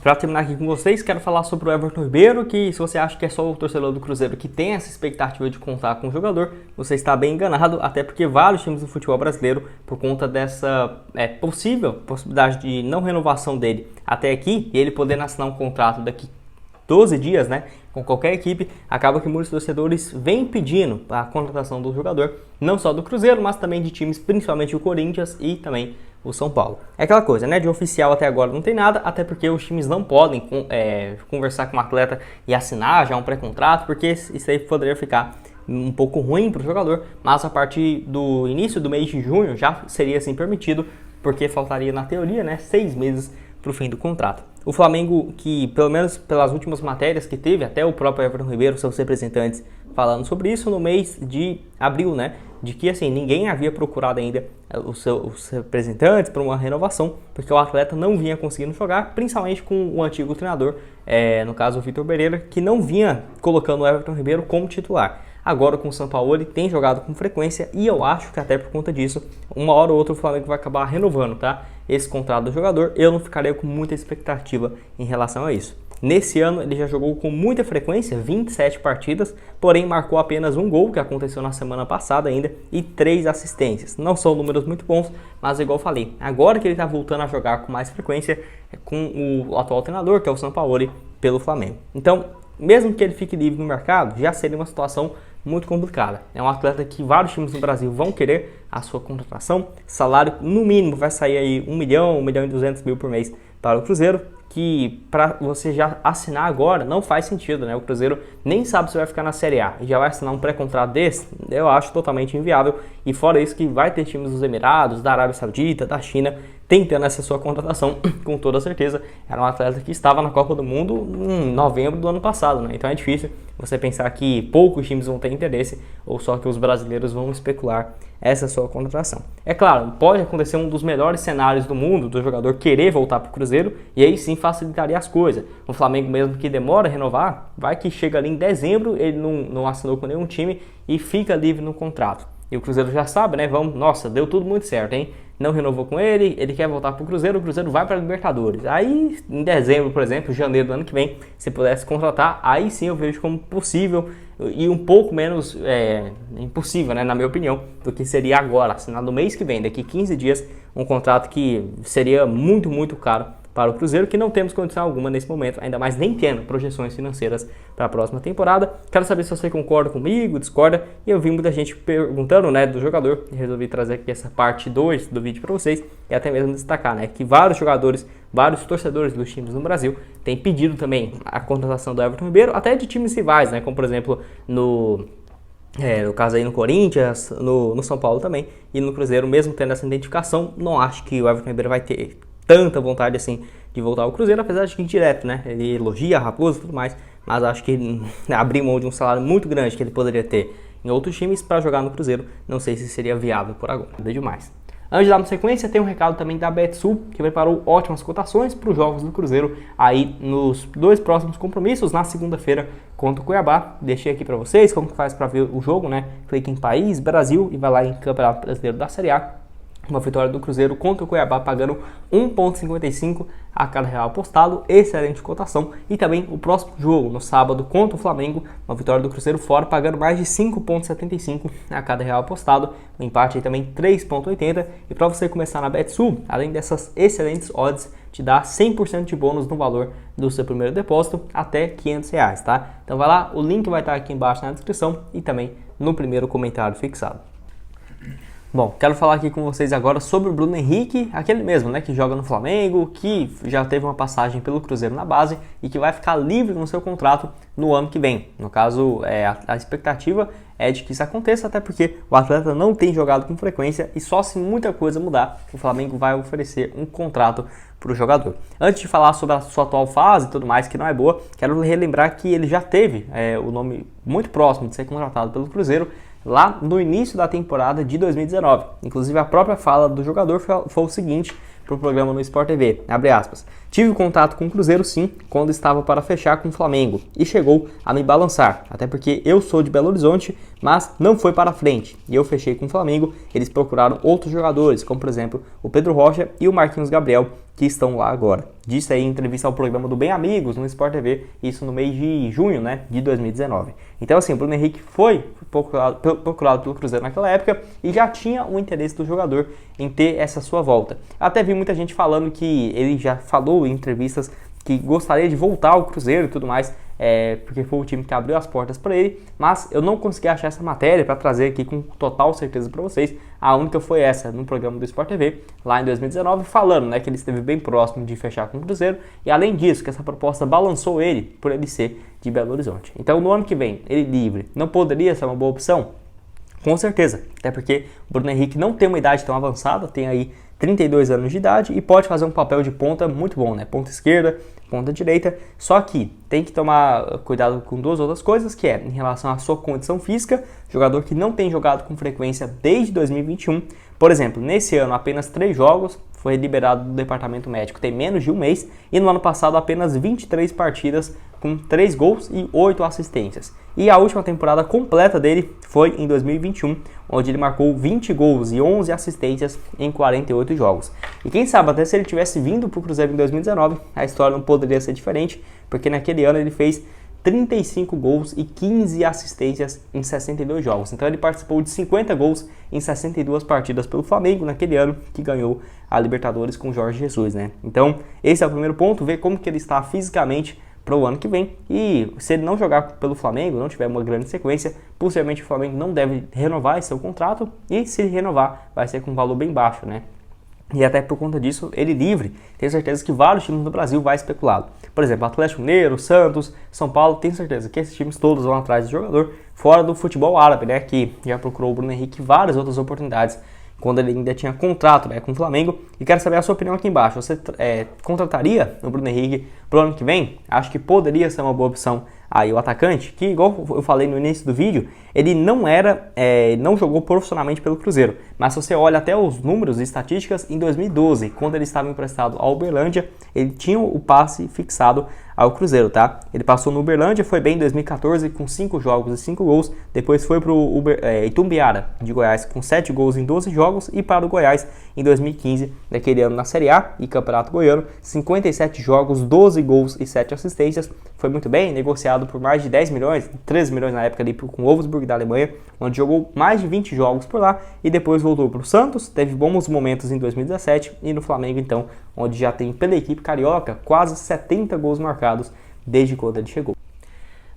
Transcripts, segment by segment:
Para terminar aqui com vocês, quero falar sobre o Everton Ribeiro, que se você acha que é só o torcedor do Cruzeiro que tem essa expectativa de contar com o jogador, você está bem enganado, até porque vários times do futebol brasileiro, por conta dessa possível possibilidade de não renovação dele até aqui, e ele podendo assinar um contrato daqui 12 dias, né, com qualquer equipe, acaba que muitos torcedores vêm pedindo a contratação do jogador, não só do Cruzeiro, mas também de times, principalmente o Corinthians e também o São Paulo. É aquela coisa, né, de oficial até agora não tem nada, até porque os times não podem conversar com o atleta e assinar já um pré-contrato, porque isso aí poderia ficar um pouco ruim para o jogador, mas a partir do início do mês de junho já seria assim permitido, porque faltaria na teoria, né, 6 meses para o fim do contrato. O Flamengo, que pelo menos pelas últimas matérias que teve, até o próprio Everton Ribeiro, seus representantes, falando sobre isso no mês de abril, né? De que assim, ninguém havia procurado ainda os representantes para uma renovação, porque o atleta não vinha conseguindo jogar, principalmente com o antigo treinador, no caso o Vitor Pereira, que não vinha colocando o Everton Ribeiro como titular. Agora com o Sampaoli tem jogado com frequência e eu acho que até por conta disso, uma hora ou outra o Flamengo vai acabar renovando, tá? Esse contrato do jogador. Eu não ficaria com muita expectativa em relação a isso. Nesse ano ele já jogou com muita frequência, 27 partidas, porém marcou apenas um gol, que aconteceu na semana passada ainda, e 3 assistências. Não são números muito bons, mas igual eu falei, agora que ele está voltando a jogar com mais frequência, com o atual treinador, que é o Sampaoli, pelo Flamengo. Então, mesmo que ele fique livre no mercado, já seria uma situação muito complicada. É um atleta que vários times no Brasil vão querer a sua contratação. Salário no mínimo vai sair aí 1 milhão, 1 milhão e 200 mil por mês para o Cruzeiro, que para você já assinar agora não faz sentido, né? O Cruzeiro nem sabe se vai ficar na Série A e já vai assinar um pré-contrato desse, eu acho totalmente inviável. E fora isso que vai ter times dos Emirados, da Arábia Saudita, da China, tentando essa sua contratação, com toda certeza. Era um atleta que estava na Copa do Mundo em novembro do ano passado, né? Então é difícil você pensar que poucos times vão ter interesse ou só que os brasileiros vão especular essa sua contratação. É claro, pode acontecer um dos melhores cenários do mundo, do jogador querer voltar para o Cruzeiro, e aí sim facilitaria as coisas. O Flamengo mesmo que demora a renovar, vai que chega ali em dezembro, ele não assinou com nenhum time e fica livre no contrato. E o Cruzeiro já sabe, né? Nossa, deu tudo muito certo, hein? Não renovou com ele quer voltar para o Cruzeiro vai para a Libertadores. Aí, em dezembro, por exemplo, janeiro do ano que vem, se pudesse contratar, aí sim eu vejo como possível e um pouco menos impossível, né, na minha opinião, do que seria agora, assinar no mês que vem, daqui 15 dias, um contrato que seria muito, muito caro para o Cruzeiro, que não temos condição alguma nesse momento, ainda mais nem tendo projeções financeiras para a próxima temporada. Quero saber se você concorda comigo, discorda, e eu vi muita gente perguntando, né, do jogador, e resolvi trazer aqui essa parte 2 do vídeo para vocês, e até mesmo destacar, né, que vários jogadores, vários torcedores dos times no Brasil têm pedido também a contratação do Everton Ribeiro, até de times rivais, né, como por exemplo no caso aí no Corinthians, no São Paulo também, e no Cruzeiro, mesmo tendo essa identificação, não acho que o Everton Ribeiro vai ter tanta vontade assim de voltar ao Cruzeiro, apesar de que direto, né, ele elogia a Raposa e tudo mais, mas acho que abrir mão de um salário muito grande que ele poderia ter em outros times para jogar no Cruzeiro, não sei se seria viável por agora, nada demais. Antes de dar uma sequência, tem um recado também da Betsul, que preparou ótimas cotações para os jogos do Cruzeiro aí nos 2 próximos compromissos, na segunda-feira contra o Cuiabá. Deixei aqui para vocês como que faz para ver o jogo, né? Clique em País, Brasil e vai lá em Campeonato Brasileiro da Série A. Uma vitória do Cruzeiro contra o Cuiabá pagando 1,55 a cada real apostado, excelente cotação. E também o próximo jogo, no sábado, contra o Flamengo, uma vitória do Cruzeiro fora, pagando mais de 5,75 a cada real apostado. O empate aí também 3,80. E para você começar na Betsul, além dessas excelentes odds, te dá 100% de bônus no valor do seu primeiro depósito, até R$500, tá? Então vai lá, o link vai estar aqui embaixo na descrição e também no primeiro comentário fixado. Bom, quero falar aqui com vocês agora sobre o Bruno Henrique, aquele mesmo, né, que joga no Flamengo, que já teve uma passagem pelo Cruzeiro na base e que vai ficar livre no seu contrato no ano que vem. No caso, a expectativa é de que isso aconteça, até porque o atleta não tem jogado com frequência e só se muita coisa mudar, o Flamengo vai oferecer um contrato para o jogador. Antes de falar sobre a sua atual fase e tudo mais, que não é boa, quero relembrar que ele já teve o nome muito próximo de ser contratado pelo Cruzeiro, lá no início da temporada de 2019. Inclusive a própria fala do jogador foi o seguinte para o programa no Sport TV, abre aspas: tive contato com o Cruzeiro sim, quando estava para fechar com o Flamengo e chegou a me balançar, até porque eu sou de Belo Horizonte, mas não foi para frente e eu fechei com o Flamengo. Eles procuraram outros jogadores, como por exemplo o Pedro Rocha e o Marquinhos Gabriel, que estão lá agora. Disse aí em entrevista ao programa do Bem Amigos, no Sport TV, isso no mês de junho, né, de 2019. Então, assim, o Bruno Henrique foi procurado pelo Cruzeiro naquela época e já tinha o interesse do jogador em ter essa sua volta. Até vi muita gente falando que ele já falou em entrevistas que gostaria de voltar ao Cruzeiro e tudo mais, porque foi o time que abriu as portas para ele, mas eu não consegui achar essa matéria para trazer aqui com total certeza para vocês. A única foi essa, no programa do Sport TV, lá em 2019, falando, né, que ele esteve bem próximo de fechar com o Cruzeiro, e além disso, que essa proposta balançou ele, por ele ser de Belo Horizonte. Então, no ano que vem, ele livre, não poderia ser uma boa opção? Com certeza, até porque o Bruno Henrique não tem uma idade tão avançada, tem aí 32 anos de idade e pode fazer um papel de ponta muito bom, né? Ponta esquerda, ponta direita, só que tem que tomar cuidado com duas outras coisas, que é em relação à sua condição física, jogador que não tem jogado com frequência desde 2021, por exemplo, nesse ano apenas 3 jogos, foi liberado do departamento médico, tem menos de um mês, e no ano passado apenas 23 partidas com 3 gols e 8 assistências. E a última temporada completa dele foi em 2021, onde ele marcou 20 gols e 11 assistências em 48 jogos. E quem sabe, até se ele tivesse vindo para o Cruzeiro em 2019, a história não poderia ser diferente, porque naquele ano ele fez 35 gols e 15 assistências em 62 jogos. Então ele participou de 50 gols em 62 partidas pelo Flamengo naquele ano que ganhou a Libertadores com o Jorge Jesus, né? Então esse é o primeiro ponto, ver como que ele está fisicamente para o ano que vem, e se ele não jogar pelo Flamengo, não tiver uma grande sequência, possivelmente o Flamengo não deve renovar esse seu contrato, e se renovar vai ser com um valor bem baixo, né? E até por conta disso, ele livre, tenho certeza que vários times do Brasil vão especulá-lo. Por exemplo, Atlético Mineiro, Santos, São Paulo, tenho certeza que esses times todos vão atrás do jogador, fora do futebol árabe, né, que já procurou o Bruno Henrique várias outras oportunidades quando ele ainda tinha contrato, né, com o Flamengo. E quero saber a sua opinião aqui embaixo. Você contrataria o Bruno Henrique pro ano que vem? Acho que poderia ser uma boa opção aí o atacante, que igual eu falei no início do vídeo, ele não jogou profissionalmente pelo Cruzeiro, mas se você olha até os números e estatísticas, em 2012, quando ele estava emprestado ao Uberlândia, ele tinha o passe fixado ao Cruzeiro, tá? Ele passou no Uberlândia, foi bem em 2014 com 5 jogos e 5 gols, depois foi para o Itumbiara de Goiás com 7 gols em 12 jogos e para o Goiás em 2015, naquele ano na Série A e Campeonato Goiano, 57 jogos, 12 gols e 7 assistências, foi muito bem, negociado por mais de 10 milhões, 13 milhões na época ali com o Wolfsburg da Alemanha, onde jogou mais de 20 jogos por lá e depois voltou para o Santos, teve bons momentos em 2017 e no Flamengo então, onde já tem pela equipe carioca quase 70 gols marcados desde quando ele chegou.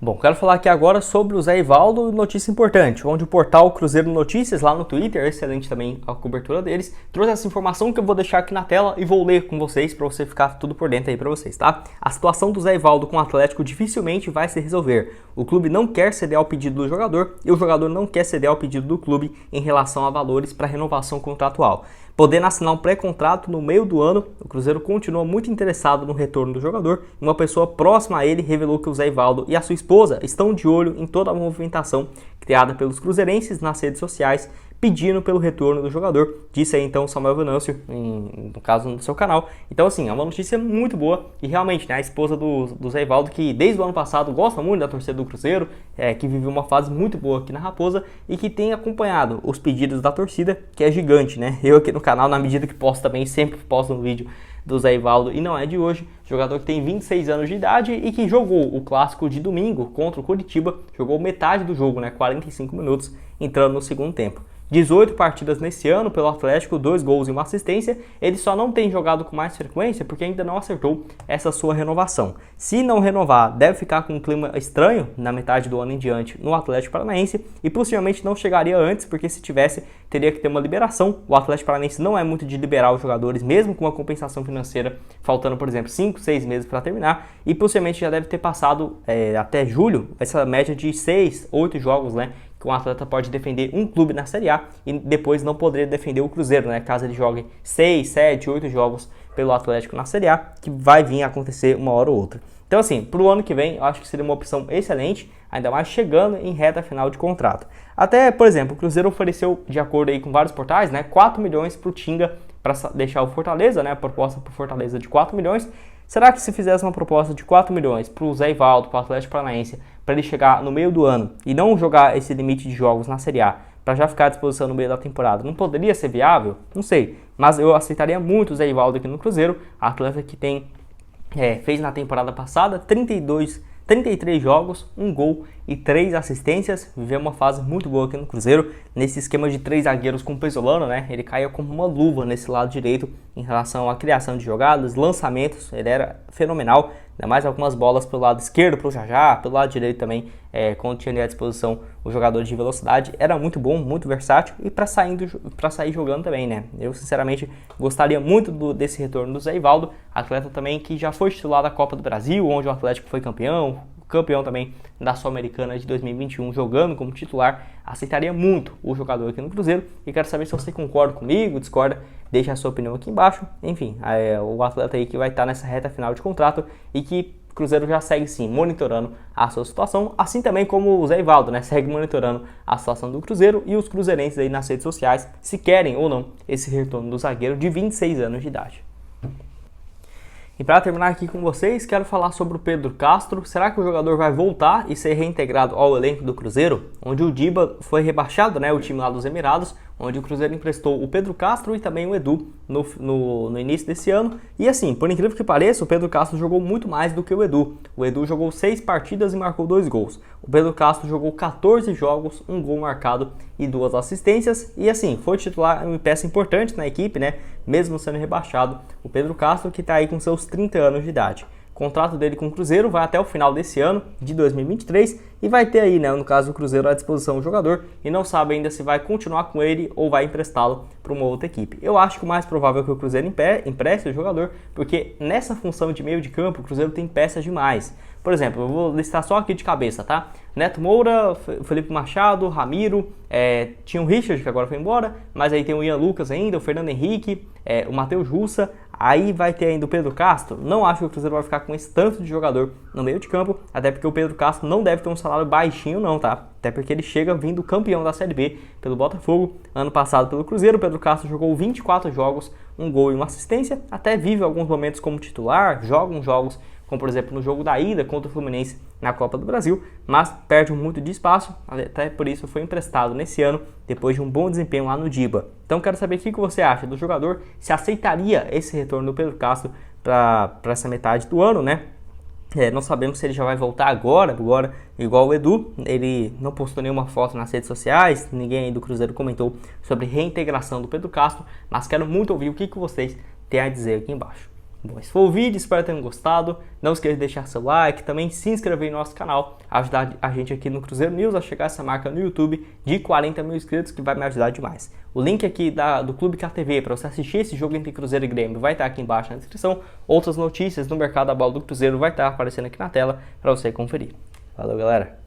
Bom, quero falar aqui agora sobre o Zé Ivaldo, notícia importante, onde o portal Cruzeiro Notícias, lá no Twitter, excelente também a cobertura deles, trouxe essa informação que eu vou deixar aqui na tela e vou ler com vocês para você ficar tudo por dentro aí para vocês, tá? A situação do Zé Ivaldo com o Atlético dificilmente vai se resolver. O clube não quer ceder ao pedido do jogador e o jogador não quer ceder ao pedido do clube em relação a valores para renovação contratual. Podendo assinar um pré-contrato no meio do ano, o Cruzeiro continua muito interessado no retorno do jogador. Uma pessoa próxima a ele revelou que o Zé Ivaldo e a sua esposa estão de olho em toda a movimentação criada pelos cruzeirenses nas redes sociais, pedindo pelo retorno do jogador, disse aí então Samuel Venâncio, no caso no seu canal. Então assim, é uma notícia muito boa e realmente, né, a esposa do Zé Ivaldo, que desde o ano passado gosta muito da torcida do Cruzeiro, que viveu uma fase muito boa aqui na Raposa e que tem acompanhado os pedidos da torcida, que é gigante, né? Eu aqui no canal, na medida que posso também, sempre posto um vídeo do Zé Ivaldo e não é de hoje, jogador que tem 26 anos de idade e que jogou o clássico de domingo contra o Coritiba, jogou metade do jogo, né, 45 minutos, entrando no segundo tempo. 18 partidas nesse ano pelo Atlético, 2 gols e uma assistência. Ele só não tem jogado com mais frequência porque ainda não acertou essa sua renovação. Se não renovar, deve ficar com um clima estranho na metade do ano em diante no Atlético Paranaense e possivelmente não chegaria antes, porque se tivesse, teria que ter uma liberação. O Atlético Paranaense não é muito de liberar os jogadores, mesmo com uma compensação financeira, faltando, por exemplo, 5, 6 meses para terminar, e possivelmente já deve ter passado até julho essa média de 6, 8 jogos, né? Um atleta pode defender um clube na Série A e depois não poderia defender o Cruzeiro, né? Caso ele jogue 6, 7, 8 jogos pelo Atlético na Série A, que vai vir a acontecer uma hora ou outra. Então assim, para o ano que vem, eu acho que seria uma opção excelente, ainda mais chegando em reta final de contrato. Até, por exemplo, o Cruzeiro ofereceu, de acordo aí com vários portais, né, 4 milhões para o Tinga para deixar o Fortaleza, né? A proposta para o Fortaleza de 4 milhões. Será que se fizesse uma proposta de 4 milhões para o Zé Ivaldo, para o Atlético Paranaense, para ele chegar no meio do ano e não jogar esse limite de jogos na Série A, para já ficar à disposição no meio da temporada, não poderia ser viável? Não sei, mas eu aceitaria muito o Zé Ivaldo aqui no Cruzeiro, atleta que fez na temporada passada 33 jogos, 1 gol e 3 assistências, viveu uma fase muito boa aqui no Cruzeiro, nesse esquema de 3 zagueiros com o Pesolano, né? Ele caía como uma luva nesse lado direito em relação à criação de jogadas, lançamentos, ele era fenomenal, ainda mais algumas bolas pelo lado esquerdo, pro Jajá, pelo lado direito também, quando tinha ali à disposição o jogador de velocidade, era muito bom, muito versátil e para sair jogando também, né? Eu sinceramente gostaria muito desse retorno do Zé Ivaldo, atleta também que já foi titular da Copa do Brasil, onde o Atlético foi campeão também da Sul-Americana de 2021, jogando como titular. Aceitaria muito o jogador aqui no Cruzeiro e quero saber se você concorda comigo, discorda, deixa a sua opinião aqui embaixo. Enfim, o atleta aí que vai estar nessa reta final de contrato e que o Cruzeiro já segue sim monitorando a sua situação, assim também como o Zé Ivaldo, né, segue monitorando a situação do Cruzeiro e os cruzeirenses aí nas redes sociais, se querem ou não esse retorno do zagueiro de 26 anos de idade. E para terminar aqui com vocês, quero falar sobre o Pedro Castro. Será que o jogador vai voltar e ser reintegrado ao elenco do Cruzeiro? Onde o Diba foi rebaixado, né, o time lá dos Emirados, onde o Cruzeiro emprestou o Pedro Castro e também o Edu no início desse ano. E assim, por incrível que pareça, o Pedro Castro jogou muito mais do que o Edu. O Edu jogou 6 partidas e marcou 2 gols. O Pedro Castro jogou 14 jogos, 1 gol marcado e 2 assistências. E assim, foi titular, uma peça importante na equipe, né? Mesmo sendo rebaixado. O Pedro Castro que está aí com seus 30 anos de idade. O contrato dele com o Cruzeiro vai até o final desse ano, de 2023, e vai ter aí, né, no caso do Cruzeiro, à disposição o jogador, e não sabe ainda se vai continuar com ele ou vai emprestá-lo para uma outra equipe. Eu acho que o mais provável é que o Cruzeiro empreste o jogador, porque nessa função de meio de campo, o Cruzeiro tem peças demais. Por exemplo, eu vou listar só aqui de cabeça, tá? Neto Moura, Felipe Machado, Ramiro, tinha o Richard, que agora foi embora, mas aí tem o Ian Lucas ainda, o Fernando Henrique, o Matheus Jussa, aí vai ter ainda o Pedro Castro. Não acho que o Cruzeiro vai ficar com esse tanto de jogador no meio de campo, até porque o Pedro Castro não deve ter um salário baixinho não, tá? Até porque ele chega vindo campeão da Série B pelo Botafogo, ano passado pelo Cruzeiro. O Pedro Castro jogou 24 jogos, 1 gol e uma assistência, até vive alguns momentos como titular, joga uns jogos, como por exemplo no jogo da ida contra o Fluminense na Copa do Brasil, mas perde muito de espaço, até por isso foi emprestado nesse ano, depois de um bom desempenho lá no Diba. Então quero saber o que você acha do jogador, se aceitaria esse retorno do Pedro Castro para essa metade do ano, né? Não sabemos se ele já vai voltar agora, igual o Edu, ele não postou nenhuma foto nas redes sociais, ninguém aí do Cruzeiro comentou sobre reintegração do Pedro Castro, mas quero muito ouvir o que vocês têm a dizer aqui embaixo. Bom, esse foi o vídeo, espero que tenham gostado. Não esqueça de deixar seu like, também se inscrever no nosso canal, ajudar a gente aqui no Cruzeiro News a chegar a essa marca no YouTube de 40 mil inscritos, que vai me ajudar demais. O link aqui do Clube KTV para você assistir esse jogo entre Cruzeiro e Grêmio vai estar aqui embaixo na descrição. Outras notícias no mercado da bola do Cruzeiro vai estar aparecendo aqui na tela para você conferir. Valeu, galera!